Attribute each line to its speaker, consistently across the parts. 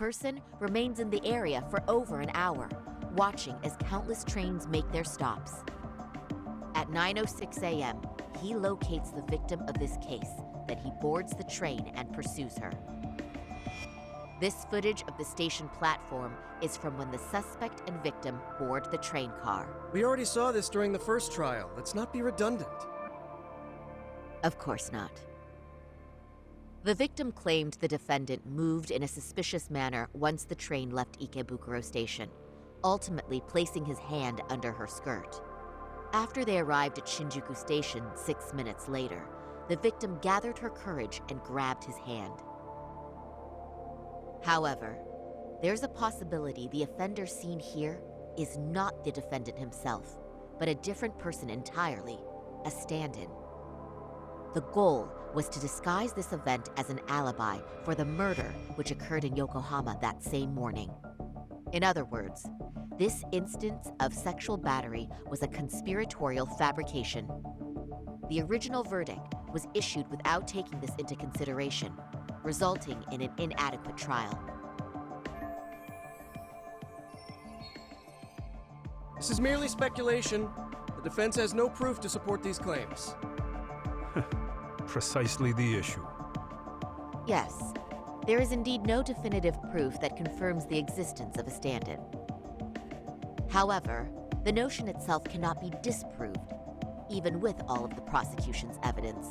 Speaker 1: person remains in the area for over an hour, watching as countless trains make their stops. At 9:06 a.m., he locates the victim of this case, then he boards the train and pursues her. This footage of the station platform is from when the suspect and victim board the train car.
Speaker 2: We already saw this during the first trial. Let's not be redundant.
Speaker 1: Of course not. The victim claimed the defendant moved in a suspicious manner once the train left Ikebukuro Station, ultimately placing his hand under her skirt. After they arrived at Shinjuku Station 6 minutes later, the victim gathered her courage and grabbed his hand. However, there's a possibility the offender seen here is not the defendant himself, but a different person entirely, a stand-in. The goal was to disguise this event as an alibi for the murder which occurred in Yokohama that same morning. In other words, this instance of sexual battery was a conspiratorial fabrication. The original verdict was issued without taking this into consideration, resulting in an inadequate trial.
Speaker 2: This is merely speculation. The defense has no proof to support these claims.
Speaker 3: Precisely the issue.
Speaker 1: Yes, there is indeed no definitive proof that confirms the existence of a stand-in. However, the notion itself cannot be disproved, even with all of the prosecution's evidence.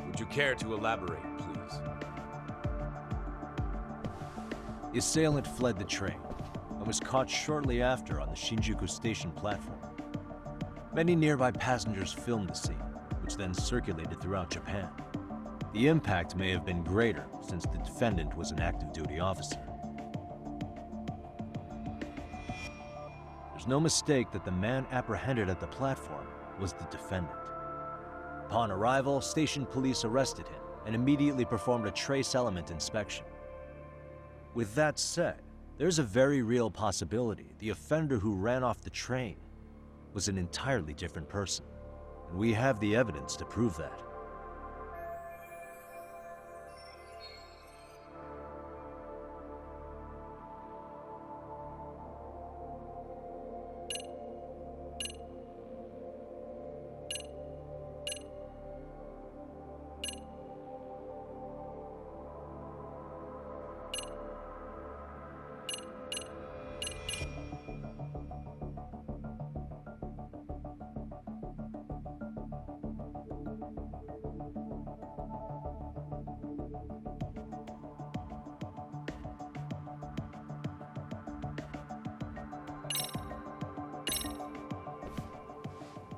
Speaker 4: Would you care to elaborate, please?
Speaker 5: The assailant fled the train and was caught shortly after on the Shinjuku Station platform. Many nearby passengers filmed the scene, which then circulated throughout Japan. The impact may have been greater since the defendant was an active duty officer. There's no mistake that the man apprehended at the platform was the defendant. Upon arrival, station police arrested him and immediately performed a trace element inspection. With that said, there's a very real possibility the offender who ran off the train was an entirely different person, and we have the evidence to prove that.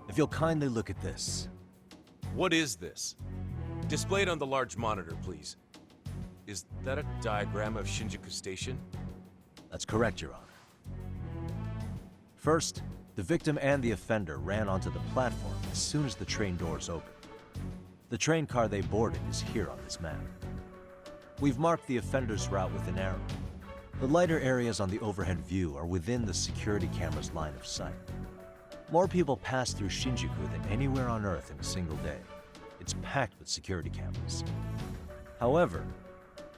Speaker 5: If you'll kindly look at this.
Speaker 4: What is this? Displayed on the large monitor, please. Is that a diagram of Shinjuku Station?
Speaker 5: That's correct, Your Honor. First, the victim and the offender ran onto the platform as soon as the train doors opened. The train car they boarded is here on this map. We've marked the offender's route with an arrow. The lighter areas on the overhead view are within the security camera's line of sight. More people pass through Shinjuku than anywhere on Earth in a single day. It's packed with security cameras. However,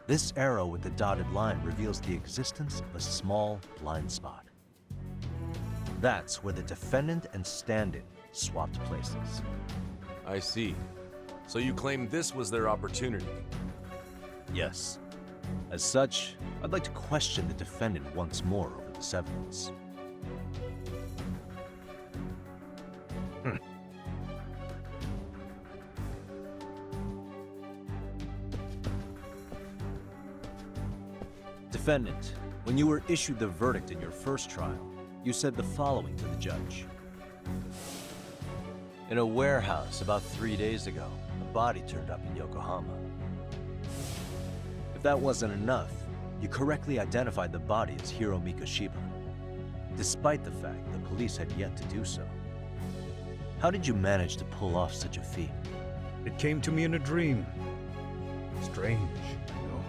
Speaker 5: this arrow with the dotted line reveals the existence of a small blind spot. That's where the defendant and stand-in swapped places.
Speaker 4: I see. So you claim this was their opportunity?
Speaker 5: Yes. As such, I'd like to question the defendant once more over this evidence. Defendant, when you were issued the verdict in your first trial, you said the following to the judge. In a warehouse about 3 days ago, a body turned up in Yokohama. If that wasn't enough, you correctly identified the body as Hiro Mikoshiba, despite the fact the police had yet to do so. How did you manage to pull off such a feat?
Speaker 3: It came to me in a dream. Strange, you know.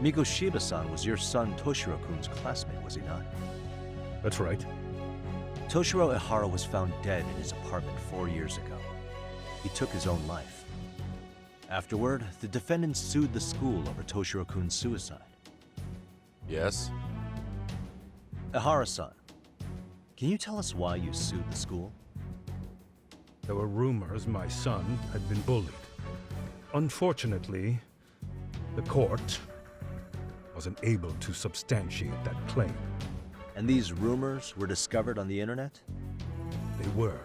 Speaker 5: Mikoshiba-san was your son Toshiro-kun's classmate, was he not?
Speaker 3: That's right.
Speaker 5: Toshiro Ehara was found dead in his apartment 4 years ago. He took his own life. Afterward, the defendant sued the school over Toshiro-kun's suicide.
Speaker 4: Yes?
Speaker 5: Ehara-san, can you tell us why you sued the school?
Speaker 3: There were rumors my son had been bullied. Unfortunately, the court wasn't able to substantiate that claim.
Speaker 5: And these rumors were discovered on the internet?
Speaker 3: They were.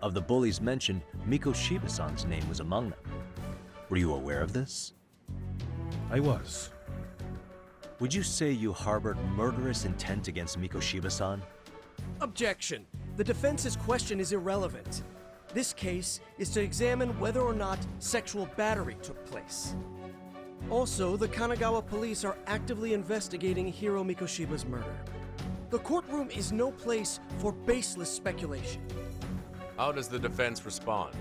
Speaker 5: Of the bullies mentioned, Mikoshiba-san's name was among them. Were you aware of this?
Speaker 3: I was.
Speaker 5: Would you say you harbored murderous intent against Mikoshiba-san?
Speaker 2: Objection. The defense's question is irrelevant. This case is to examine whether or not sexual battery took place. Also, the Kanagawa police are actively investigating Hiro Mikoshiba's murder. The courtroom is no place for baseless speculation.
Speaker 4: How does the defense respond?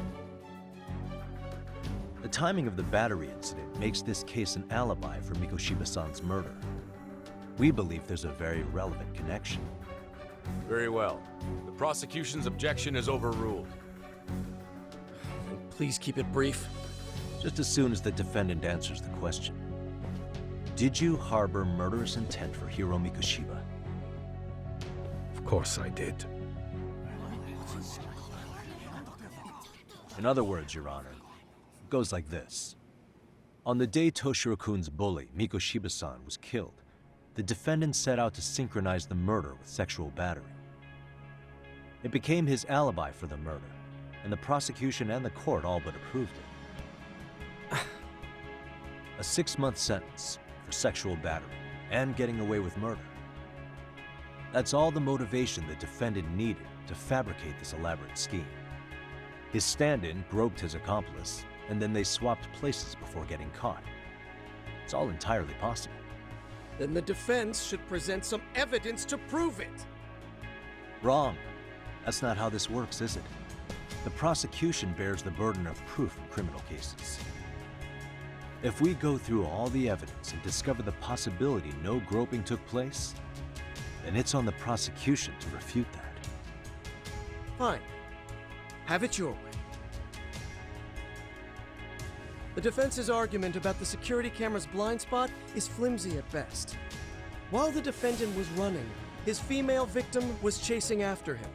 Speaker 5: The timing of the battery incident makes this case an alibi for Mikoshiba-san's murder. We believe there's a very relevant connection.
Speaker 4: Very well. The prosecution's objection is overruled.
Speaker 2: And please keep it brief.
Speaker 5: Just as soon as the defendant answers the question. Did you harbor murderous intent for Hiro Mikoshiba?
Speaker 3: Of course I did.
Speaker 5: In other words, Your Honor, it goes like this. On the day Toshiro-kun's bully, Mikoshiba-san, was killed, the defendant set out to synchronize the murder with sexual battery. It became his alibi for the murder, and the prosecution and the court all but approved it. A 6-month sentence for sexual battery and getting away with murder. That's all the motivation the defendant needed to fabricate this elaborate scheme. His stand-in groped his accomplice, and then they swapped places before getting caught. It's all entirely possible.
Speaker 2: Then the defense should present some evidence to prove it.
Speaker 5: Wrong. That's not how this works, is it? The prosecution bears the burden of proof in criminal cases. If we go through all the evidence and discover the possibility no groping took place, then it's on the prosecution to refute that.
Speaker 2: Fine. Have it your way. The defense's argument about the security camera's blind spot is flimsy at best. While the defendant was running, his female victim was chasing after him.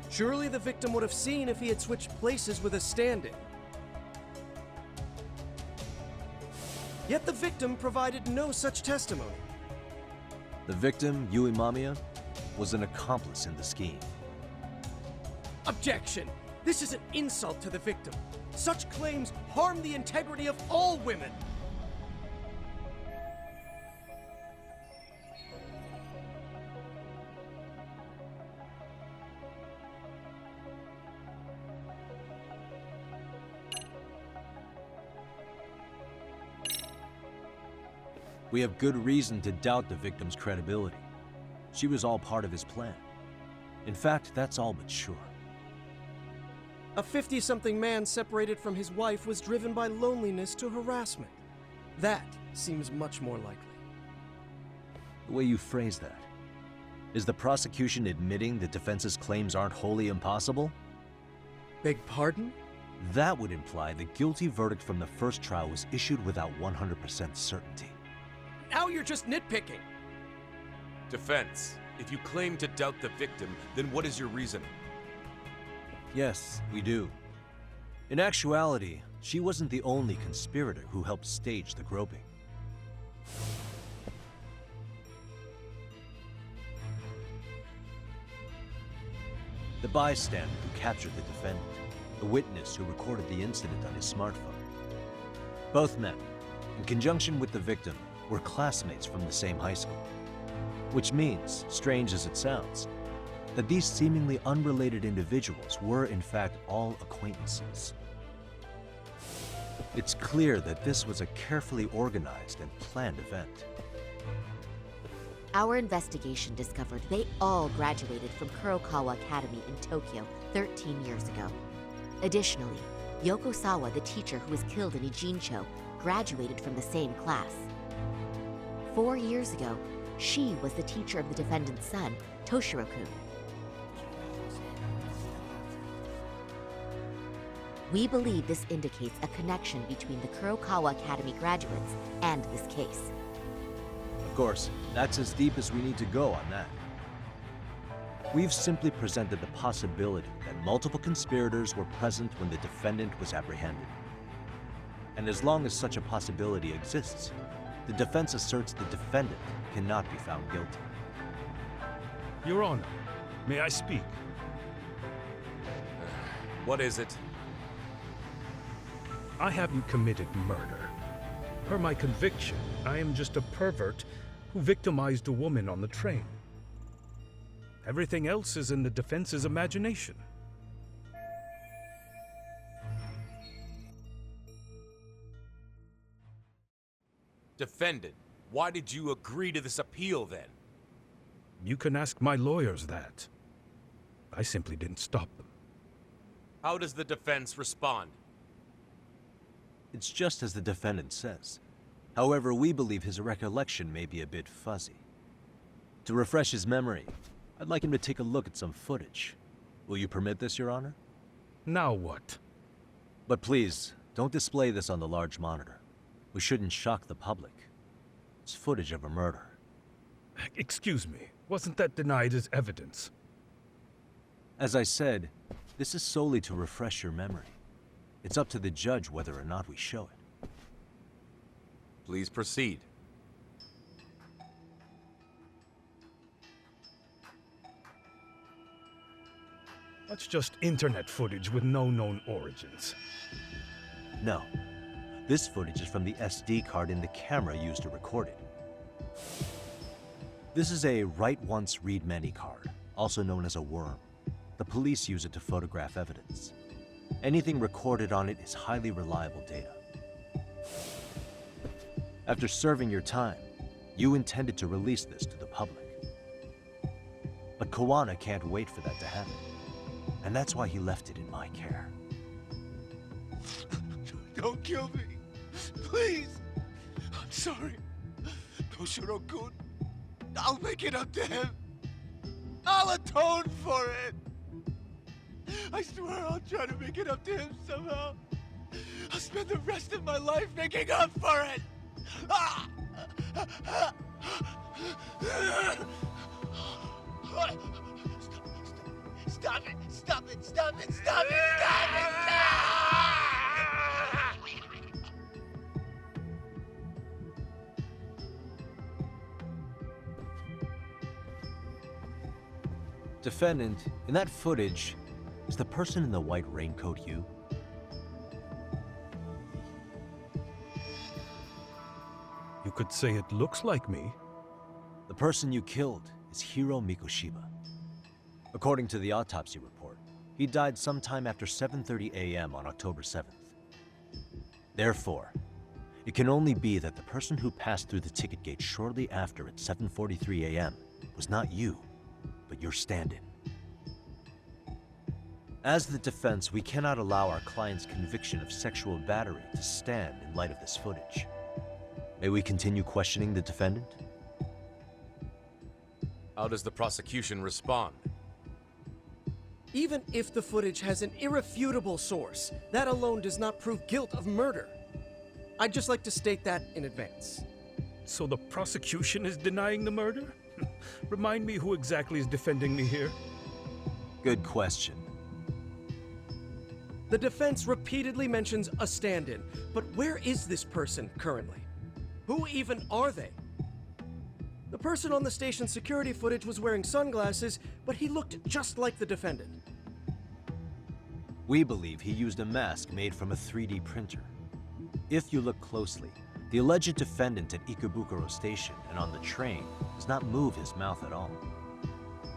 Speaker 2: Surely the victim would have seen if he had switched places with a stand-in. Yet the victim provided no such testimony.
Speaker 5: The victim, Yui Mamiya, was an accomplice in the scheme.
Speaker 2: Objection! This is an insult to the victim. Such claims harm the integrity of all women.
Speaker 5: We have good reason to doubt the victim's credibility. She was all part of his plan. In fact, that's all but sure.
Speaker 2: A 50-something man separated from his wife was driven by loneliness to harassment. That seems much more likely.
Speaker 5: The way you phrase that. Is the prosecution admitting the defense's claims aren't wholly impossible?
Speaker 2: Beg pardon?
Speaker 5: That would imply the guilty verdict from the first trial was issued without 100% certainty.
Speaker 2: Now you're just nitpicking.
Speaker 4: Defense, if you claim to doubt the victim, then what is your reasoning?
Speaker 5: Yes, we do. In actuality, she wasn't the only conspirator who helped stage the groping. The bystander who captured the defendant, the witness who recorded the incident on his smartphone. Both men, in conjunction with the victim, were classmates from the same high school. Which means, strange as it sounds, that these seemingly unrelated individuals were in fact all acquaintances. It's clear that this was a carefully organized and planned event.
Speaker 1: Our investigation discovered they all graduated from Kurokawa Academy in Tokyo 13 years ago. Additionally, Yoko Sawa, the teacher who was killed in Ijincho, graduated from the same class. 4 years ago, she was the teacher of the defendant's son, Toshiro-kun. We believe this indicates a connection between the Kurokawa Academy graduates and this case.
Speaker 5: Of course, that's as deep as we need to go on that. We've simply presented the possibility that multiple conspirators were present when the defendant was apprehended. And as long as such a possibility exists, the defense asserts the defendant cannot be found guilty.
Speaker 3: Your Honor, may I speak?
Speaker 4: What is it?
Speaker 3: I haven't committed murder. Per my conviction, I am just a pervert who victimized a woman on the train. Everything else is in the defense's imagination.
Speaker 4: Defendant, why did you agree to this appeal then?
Speaker 3: You can ask my lawyers that. I simply didn't stop them.
Speaker 4: How does the defense respond?
Speaker 5: It's just as the defendant says. However, we believe his recollection may be a bit fuzzy. To refresh his memory, I'd like him to take a look at some footage. Will you permit this, Your Honor?
Speaker 3: Now what?
Speaker 5: But please, don't display this on the large monitor. We shouldn't shock the public. It's footage of a murder.
Speaker 3: Excuse me, wasn't that denied as evidence?
Speaker 5: As I said, this is solely to refresh your memory. It's up to the judge whether or not we show it.
Speaker 4: Please proceed.
Speaker 3: That's just internet footage with no known origins.
Speaker 5: No. This footage is from the SD card in the camera used to record it. This is a write once, read many card, also known as a worm. The police use it to photograph evidence. Anything recorded on it is highly reliable data. After serving your time, you intended to release this to the public. But Kawana can't wait for that to happen. And that's why he left it in my care.
Speaker 6: Don't kill me. Please. I'm sorry. Toshiro-kun. I'll make it up to him. I'll atone for it. I swear I'll try to make it up to him somehow. I'll spend the rest of my life making up for it. Ah! Stop it! Stop it! Stop it! Stop it! Stop it!
Speaker 5: Defendant, in that footage, is the person in the white raincoat you?
Speaker 3: You could say it looks like me.
Speaker 5: The person you killed is Hiro Mikoshiba. According to the autopsy report, he died sometime after 7:30 a.m. on October 7th. Therefore, it can only be that the person who passed through the ticket gate shortly after at 7:43 a.m. was not you, but your stand-in. As the defense, we cannot allow our client's conviction of sexual battery to stand in light of this footage. May we continue questioning the defendant?
Speaker 4: How does the prosecution respond?
Speaker 2: Even if the footage has an irrefutable source, that alone does not prove guilt of murder. I'd just like to state that in advance.
Speaker 3: So the prosecution is denying the murder? Remind me who exactly is defending me here?
Speaker 5: Good question.
Speaker 2: The defense repeatedly mentions a stand-in, but where is this person currently? Who even are they? The person on the station security footage was wearing sunglasses, but he looked just like the defendant.
Speaker 5: We believe he used a mask made from a 3D printer. If you look closely, the alleged defendant at Ikebukuro Station and on the train does not move his mouth at all.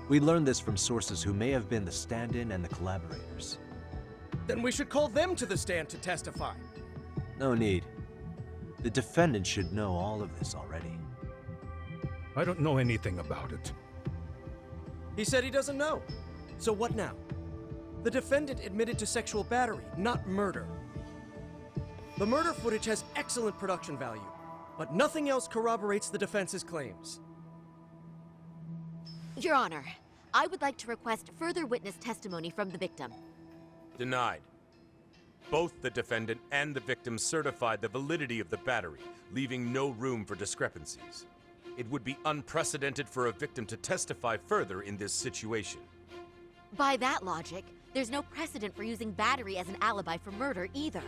Speaker 5: We learned this from sources who may have been the stand-in and the collaborators.
Speaker 2: Then we should call them to the stand to testify.
Speaker 5: No need. The defendant should know all of this already.
Speaker 3: I don't know anything about it.
Speaker 2: He said he doesn't know. So what now? The defendant admitted to sexual battery, not murder. The murder footage has excellent production value, but nothing else corroborates the defense's claims.
Speaker 1: Your Honor, I would like to request further witness testimony from the victim.
Speaker 4: Denied. Both the defendant and the victim certified the validity of the battery, leaving no room for discrepancies. It would be unprecedented for a victim to testify further in this situation.
Speaker 1: By that logic, there's no precedent for using battery as an alibi for murder either.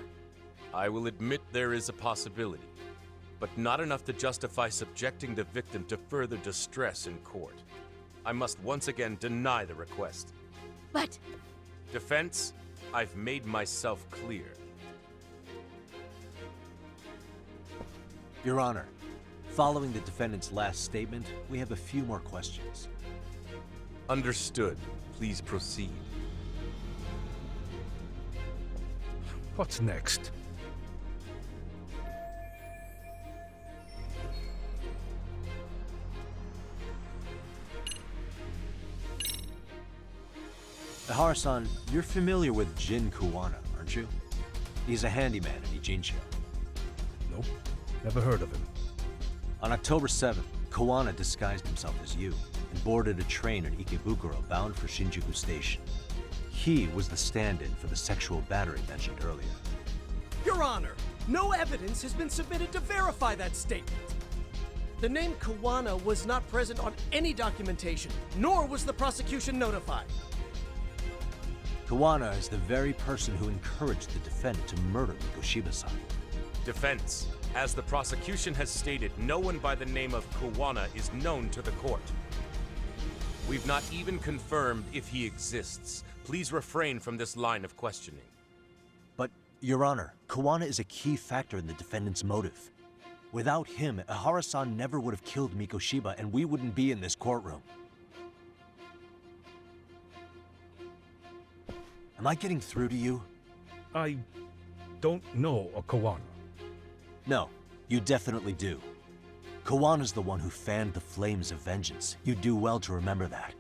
Speaker 4: I will admit there is a possibility, but not enough to justify subjecting the victim to further distress in court. I must once again deny the request.
Speaker 1: But...
Speaker 4: Defense, I've made myself clear.
Speaker 5: Your Honor, following the defendant's last statement, we have a few more questions.
Speaker 4: Understood. Please proceed.
Speaker 3: What's next?
Speaker 5: Ehara-san, you're familiar with Jin Kuwana, aren't you? He's a handyman in Ijincho.
Speaker 3: Nope, never heard of him.
Speaker 5: On October 7th, Kuwana disguised himself as you and boarded a train in Ikebukuro bound for Shinjuku Station. He was the stand-in for the sexual battery mentioned earlier.
Speaker 2: Your Honor, no evidence has been submitted to verify that statement. The name Kuwana was not present on any documentation, nor was the prosecution notified.
Speaker 5: Kuwana is the very person who encouraged the defendant to murder Mikoshiba-san.
Speaker 4: Defense, as the prosecution has stated, no one by the name of Kuwana is known to the court. We've not even confirmed if he exists. Please refrain from this line of questioning.
Speaker 5: But, Your Honor, Kuwana is a key factor in the defendant's motive. Without him, Ehara-san never would have killed Mikoshiba, and we wouldn't be in this courtroom. Am I getting through to you?
Speaker 3: I don't know a Kawana.
Speaker 5: No, you definitely do. Kawana's the one who fanned the flames of vengeance. You do well to remember that.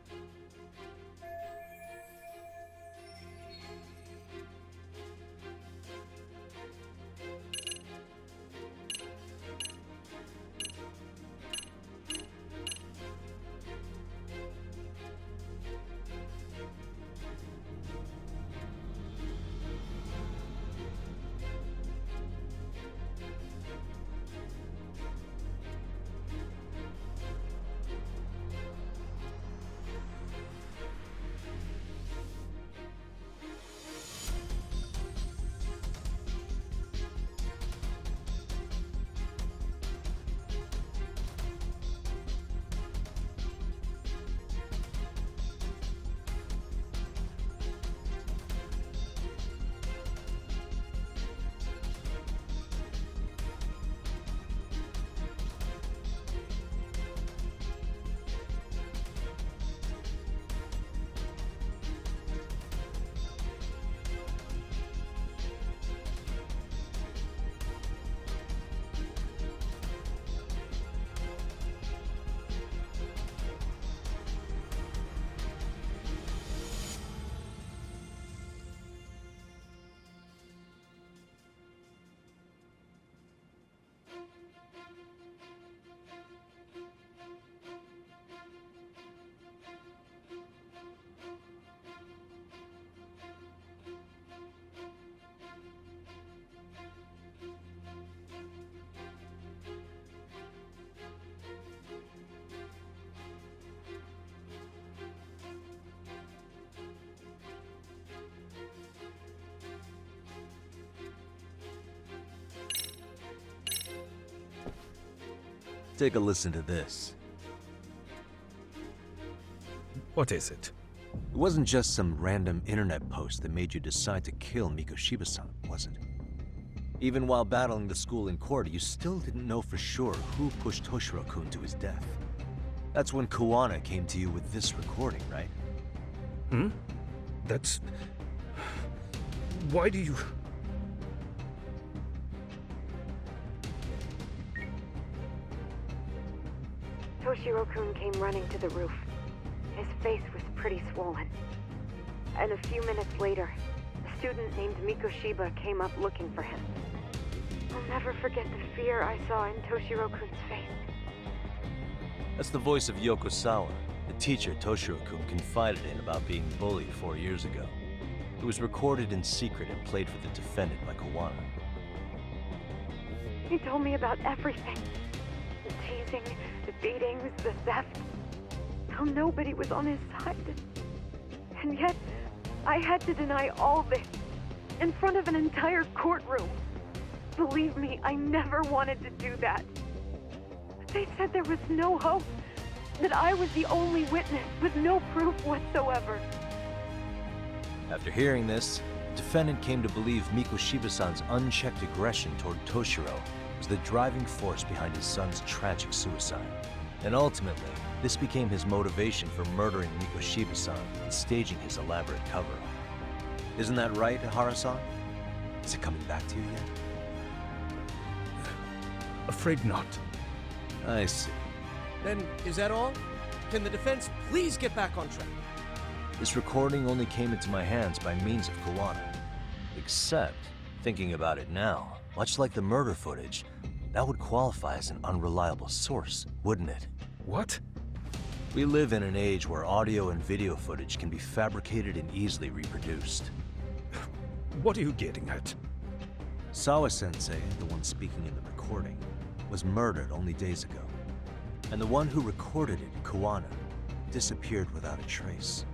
Speaker 5: Take a listen to this.
Speaker 3: What is it?
Speaker 5: It wasn't just some random internet post that made you decide to kill Mikoshiba-san, was it? Even while battling the school in court, you still didn't know for sure who pushed Toshiro-kun to his death. That's when Kuwana came to you with this recording, right?
Speaker 3: Hmm? That's... Why do you...
Speaker 7: Toshiro-kun came running to the roof. His face was pretty swollen. And a few minutes later, a student named Mikoshiba came up looking for him. I'll never forget the fear I saw in Toshiro-kun's face.
Speaker 5: That's the voice of Yokosawa, the teacher Toshiro-kun confided in about being bullied 4 years ago. It was recorded in secret and played for the defendant by Kawana.
Speaker 7: He told me about everything. The teasing, the beatings, the theft. How nobody was on his side. And yet, I had to deny all this in front of an entire courtroom. Believe me, I never wanted to do that. They said there was no hope, that I was the only witness with no proof whatsoever.
Speaker 5: After hearing this, the defendant came to believe Mikoshiba-san's unchecked aggression toward Toshiro was the driving force behind his son's tragic suicide. And ultimately, this became his motivation for murdering Mikoshiba-san and staging his elaborate cover-up. Isn't that right, Ehara-san? Is it coming back to you yet?
Speaker 3: Afraid not.
Speaker 5: I see.
Speaker 2: Then, is that all? Can the defense please get back on track?
Speaker 5: This recording only came into my hands by means of Kawana. Except, thinking about it now, much like the murder footage, that would qualify as an unreliable source, wouldn't it?
Speaker 3: What?
Speaker 5: We live in an age where audio and video footage can be fabricated and easily reproduced.
Speaker 3: What are you getting at?
Speaker 5: Sawa-sensei, the one speaking in the recording, was murdered only days ago. And the one who recorded it, Kawana, disappeared without a trace.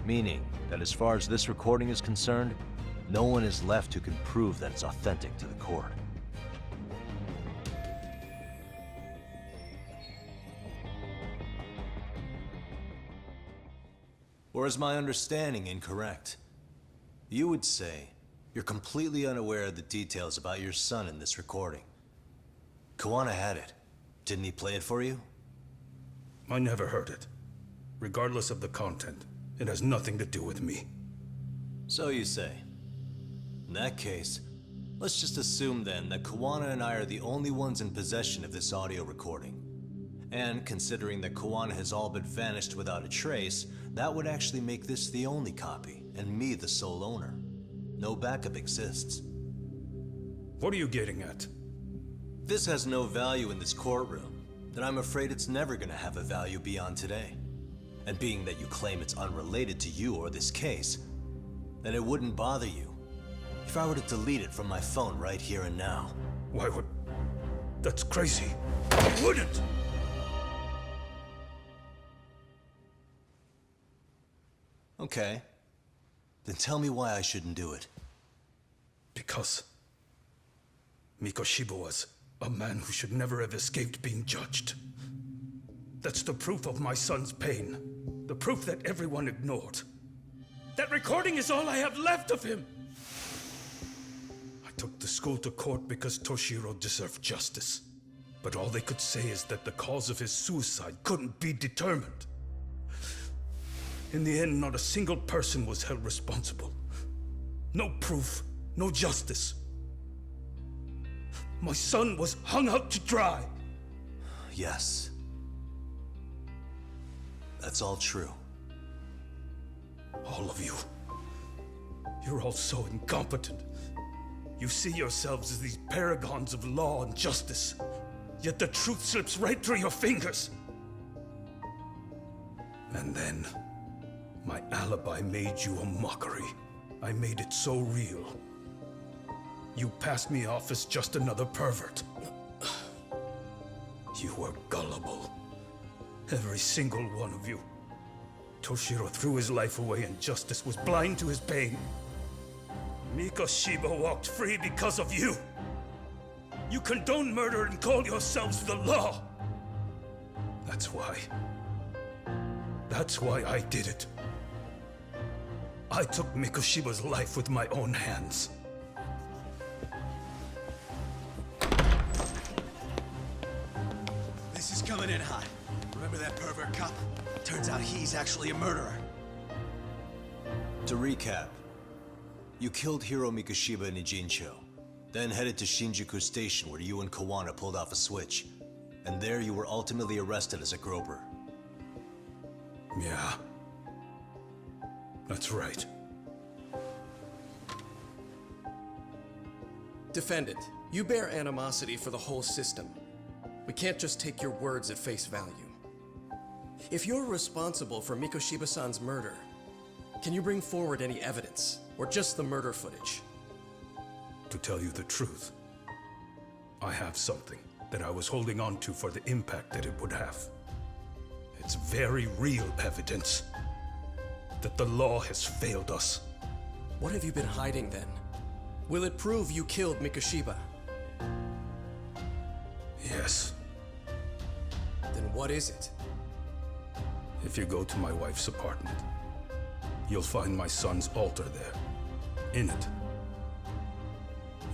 Speaker 5: Meaning that as far as this recording is concerned, no one is left who can prove that it's authentic to the court. Or is my understanding incorrect? You would say you're completely unaware of the details about your son in this recording. Kawana had it. Didn't he play it for you?
Speaker 3: I never heard it. Regardless of the content, it has nothing to do with me.
Speaker 5: So you say. In that case, let's just assume then that Kawana and I are the only ones in possession of this audio recording. And considering that Kawana has all but vanished without a trace, that would actually make this the only copy, and me the sole owner. No backup exists.
Speaker 3: What are you getting at?
Speaker 5: This has no value in this courtroom, then I'm afraid it's never gonna have a value beyond today. And being that you claim it's unrelated to you or this case, then it wouldn't bother you if I were to delete it from my phone right here and now.
Speaker 3: Why would... That's crazy. I wouldn't!
Speaker 5: Okay. Then tell me why I shouldn't do it.
Speaker 3: Because Mikoshiba was a man who should never have escaped being judged. That's the proof of my son's pain. The proof that everyone ignored. That recording is all I have left of him! I took the school to court because Toshiro deserved justice. But all they could say is that the cause of his suicide couldn't be determined. In the end, not a single person was held responsible. No proof, no justice. My son was hung out to dry.
Speaker 5: Yes. That's all true.
Speaker 3: All of you. You're all so incompetent. You see yourselves as these paragons of law and justice. Yet the truth slips right through your fingers. And then, my alibi made you a mockery. I made it so real. You passed me off as just another pervert. You were gullible. Every single one of you. Toshiro threw his life away and justice was blind to his pain. Mikoshiba walked free because of you. You condone murder and call yourselves the law. That's why I did it. I took Mikoshiba's life with my own hands.
Speaker 6: This is coming in hot. Remember that pervert cop? Turns out he's actually a murderer.
Speaker 5: To recap, you killed Hiro Mikoshiba in Ijincho, then headed to Shinjuku Station where you and Kawana pulled off a switch. And there you were ultimately arrested as a groper.
Speaker 3: Yeah. That's right.
Speaker 2: Defendant, you bear animosity for the whole system. We can't just take your words at face value. If you're responsible for Mikoshiba-san's murder, Can you bring forward any evidence? Or just the murder footage?
Speaker 3: To tell you the truth, I have something that I was holding on to for the impact that it would have. It's very real evidence that the law has failed us.
Speaker 2: What have you been hiding then? Will it prove you killed Mikoshiba?
Speaker 3: Yes.
Speaker 2: Then what is it?
Speaker 3: If you go to my wife's apartment, you'll find my son's altar there. In it,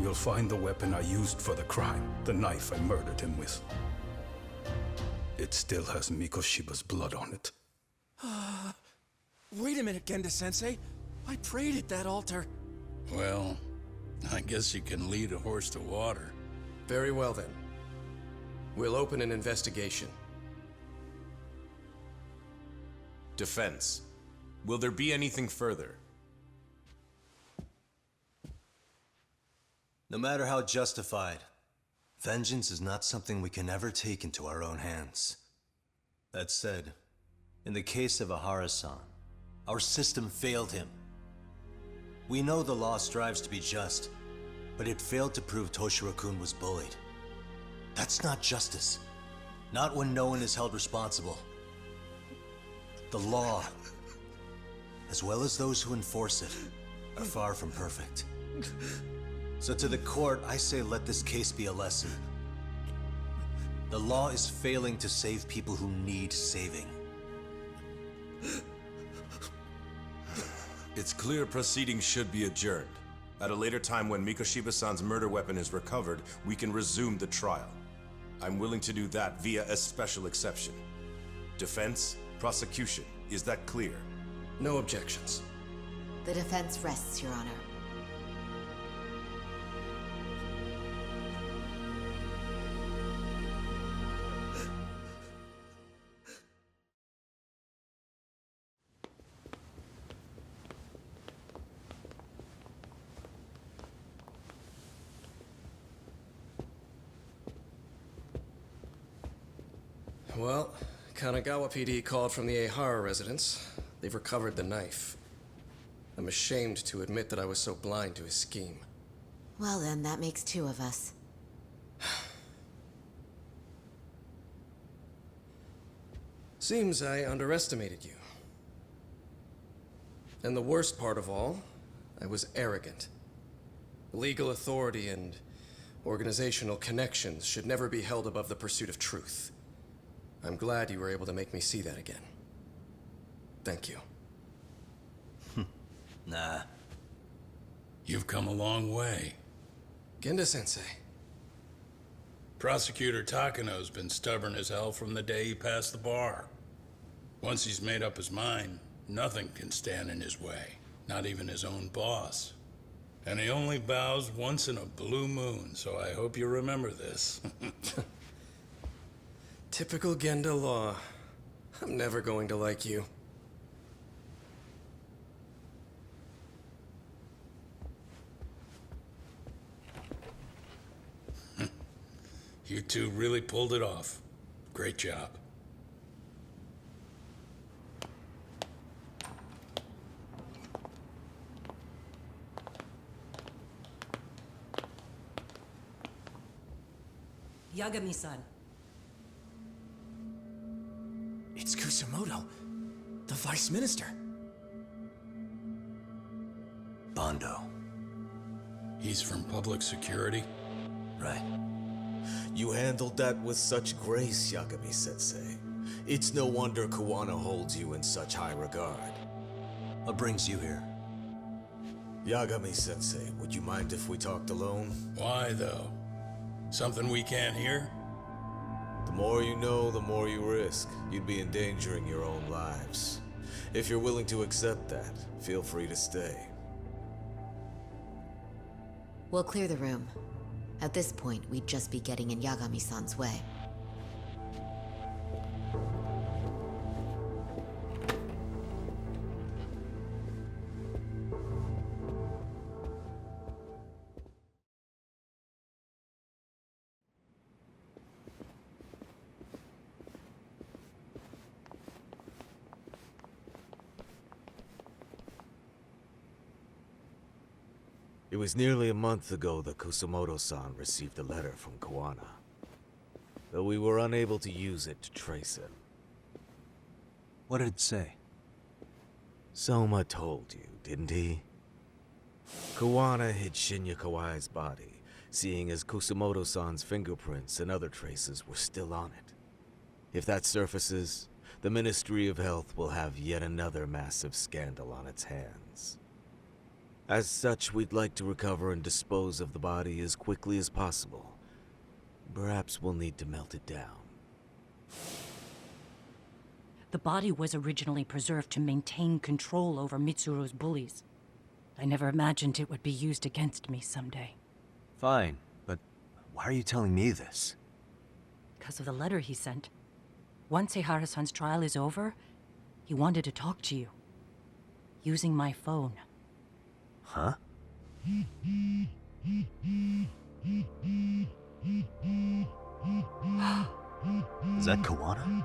Speaker 3: you'll find the weapon I used for the crime, the knife I murdered him with. It still has Mikoshiba's blood on it.
Speaker 2: Wait a minute, Genda-sensei. I prayed at that altar.
Speaker 8: Well, I guess you can lead a horse to water.
Speaker 2: Very well then. We'll open an investigation.
Speaker 4: Defense. Will there be anything further?
Speaker 5: No matter how justified, vengeance is not something we can ever take into our own hands. That said, in the case of Ehara-san, our system failed him. We know the law strives to be just, but it failed to prove Toshiro-kun was bullied. That's not justice. Not when no one is held responsible. The law, as well as those who enforce it, are far from perfect. So to the court, I say let this case be a lesson. The law is failing to save people who need saving.
Speaker 4: It's clear proceedings should be adjourned. At a later time when Mikoshiba-san's murder weapon is recovered, we can resume the trial. I'm willing to do that via a special exception. Defense, prosecution, is that clear?
Speaker 2: No objections.
Speaker 1: The defense rests, Your Honor.
Speaker 2: Well, Kanagawa PD called from the Ehara residence. They've recovered the knife. I'm ashamed to admit that I was so blind to his scheme.
Speaker 1: Well then, that makes two of us.
Speaker 2: Seems I underestimated you. And the worst part of all, I was arrogant. Legal authority and organizational connections should never be held above the pursuit of truth. I'm glad you were able to make me see that again. Thank you.
Speaker 5: Nah.
Speaker 8: You've come a long way.
Speaker 2: Genda-sensei.
Speaker 8: Prosecutor Takano's been stubborn as hell from the day he passed the bar. Once he's made up his mind, nothing can stand in his way, not even his own boss. And he only bows once in a blue moon, so I hope you remember this.
Speaker 2: Typical Genda law. I'm never going to like you.
Speaker 8: You two really pulled it off. Great job.
Speaker 9: Yagami-san.
Speaker 2: It's Kusamoto, the Vice Minister.
Speaker 5: Bondo.
Speaker 8: He's from public security?
Speaker 5: Right.
Speaker 10: You handled that with such grace, Yagami-sensei. It's no wonder Kuwana holds you in such high regard.
Speaker 5: What brings you here?
Speaker 10: Yagami-sensei, would you mind if we talked alone?
Speaker 8: Why, though? Something we can't hear?
Speaker 10: The more you know, the more you risk. You'd be endangering your own lives. If you're willing to accept that, feel free to stay.
Speaker 1: We'll clear the room. At this point, we'd just be getting in Yagami-san's way.
Speaker 10: It was nearly a month ago that Kusumoto-san received a letter from Kawana, though we were unable to use it to trace him.
Speaker 5: What did it say?
Speaker 10: Soma told you, didn't he? Kawana hid Shinya Kawai's body, seeing as Kusumoto-san's fingerprints and other traces were still on it. If that surfaces, the Ministry of Health will have yet another massive scandal on its hands. As such, we'd like to recover and dispose of the body as quickly as possible. Perhaps we'll need to melt it down.
Speaker 9: The body was originally preserved to maintain control over Mitsuru's bullies. I never imagined it would be used against me someday.
Speaker 5: Fine, but why are you telling me this?
Speaker 9: Because of the letter he sent. Once Ehara-san's trial is over, he wanted to talk to you. Using my phone.
Speaker 5: Huh? Is that Kawana?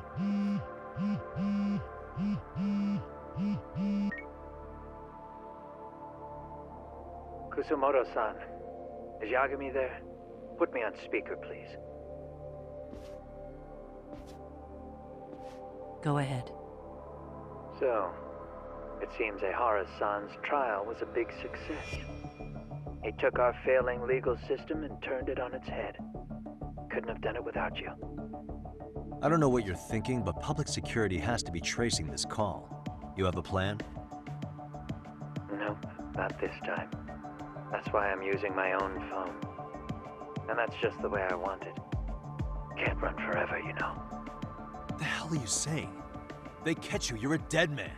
Speaker 11: Kusumoto-san, is Yagami there? Put me on speaker, please.
Speaker 9: Go ahead.
Speaker 11: So, it seems Ehara-san's trial was a big success. He took our failing legal system and turned it on its head. Couldn't have done it without you.
Speaker 5: I don't know what you're thinking, but public security has to be tracing this call. You have a plan?
Speaker 11: Nope, not this time. That's why I'm using my own phone. And that's just the way I want it. Can't run forever, you know.
Speaker 5: What the hell are you saying? They catch you, you're a dead man.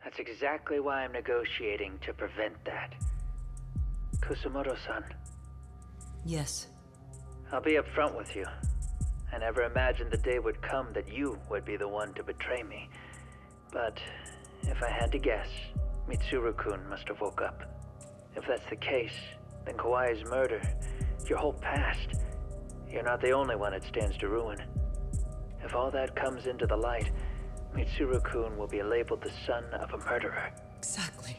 Speaker 11: That's exactly why I'm negotiating to prevent that. Kusumoto-san.
Speaker 9: Yes.
Speaker 11: I'll be upfront with you. I never imagined the day would come that you would be the one to betray me. But if I had to guess, Mitsuru-kun must have woke up. If that's the case, then Kawai's murder, your whole past, you're not the only one it stands to ruin. If all that comes into the light, Mitsuru-kun will be labeled the son of a murderer.
Speaker 9: Exactly.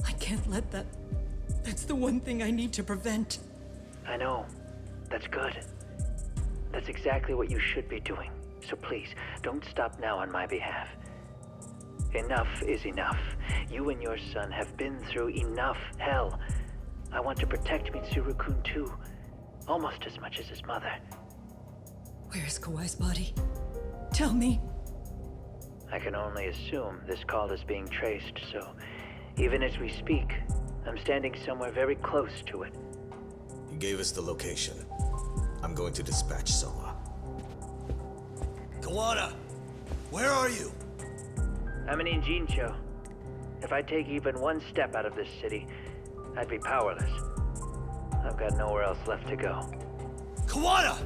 Speaker 9: I can't let that... That's the one thing I need to prevent.
Speaker 11: I know. That's good. That's exactly what you should be doing. So please, don't stop now on my behalf. Enough is enough. You and your son have been through enough hell. I want to protect Mitsuru-kun too. Almost as much as his mother.
Speaker 9: Where is Kawai's body? Tell me.
Speaker 11: I can only assume this call is being traced, so even as we speak, I'm standing somewhere very close to it.
Speaker 10: You gave us the location. I'm going to dispatch Soma.
Speaker 5: Kawana! Where are you?
Speaker 11: I'm in Injincho. If I take even one step out of this city, I'd be powerless. I've got nowhere else left to go.
Speaker 5: Kawana!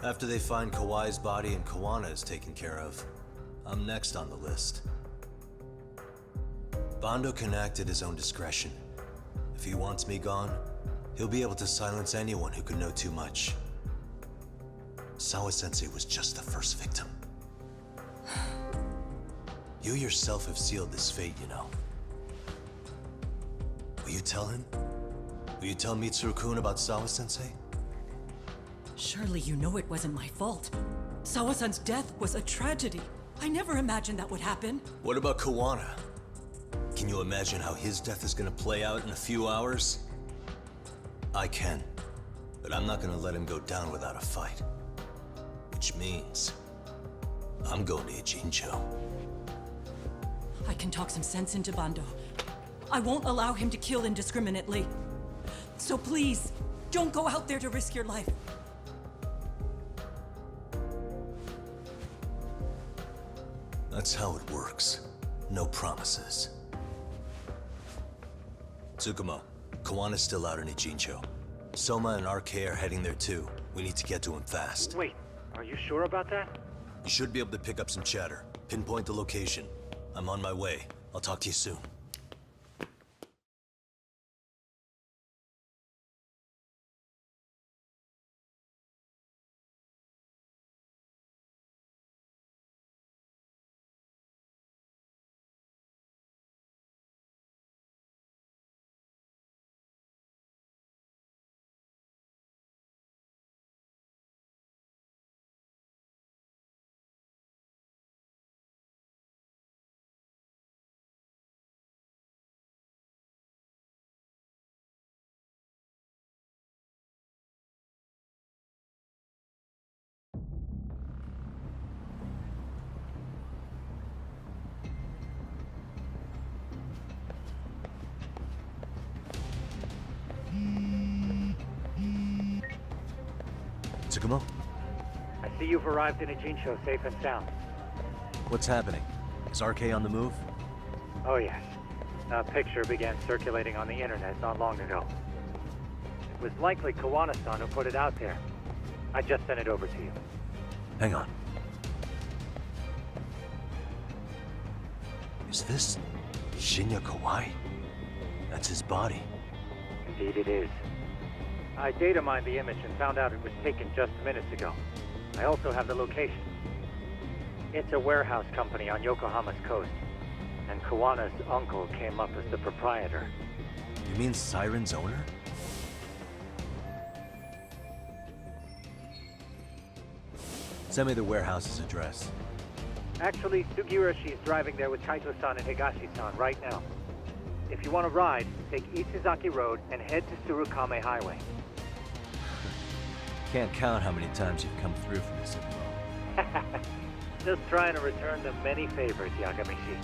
Speaker 5: After they find Kawai's body and Kawana is taken care of, I'm next on the list. Bando can act at his own discretion. If he wants me gone, he'll be able to silence anyone who could know too much. Sawa-sensei was just the first victim. You yourself have sealed this fate, you know. Will you tell him? Will you tell Mitsuru-kun about Sawa-sensei?
Speaker 9: Surely you know it wasn't my fault. Sawa-san's death was a tragedy. I never imagined that would happen.
Speaker 5: What about Kawana? Can you imagine how his death is gonna play out in a few hours? I can, but I'm not gonna let him go down without a fight. Which means, I'm going to Ijincho.
Speaker 9: I can talk some sense into Bando. I won't allow him to kill indiscriminately. So please, don't go out there to risk your life.
Speaker 5: That's how it works. No promises. Tsukumo, Kawana's still out in Ijincho. Soma and RK are heading there too. We need to get to him fast.
Speaker 11: Wait, are you sure about that?
Speaker 5: You should be able to pick up some chatter. Pinpoint the location. I'm on my way. I'll talk to you soon. Kusumo?
Speaker 11: I see you've arrived in Ajinsho safe and sound.
Speaker 5: What's happening? Is RK on the move?
Speaker 11: Oh yes. A picture began circulating on the internet not long ago. It was likely Kawana-san who put it out there. I just sent it over to you.
Speaker 5: Hang on. Is this Shinya Kawai? That's his body.
Speaker 11: Indeed it is. I data mined the image and found out it was taken just minutes ago. I also have the location. It's a warehouse company on Yokohama's coast, and Kawana's uncle came up as the proprietor.
Speaker 5: You mean Siren's owner? Send me the warehouse's address.
Speaker 11: Actually, Sugiroshi's driving there with Kaito-san and Higashi-san right now. If you want to ride, take Isizaki Road and head to Tsurukame Highway.
Speaker 5: Can't count how many times you've come through for this info.
Speaker 11: Just trying to return the many favors, Yagamishi.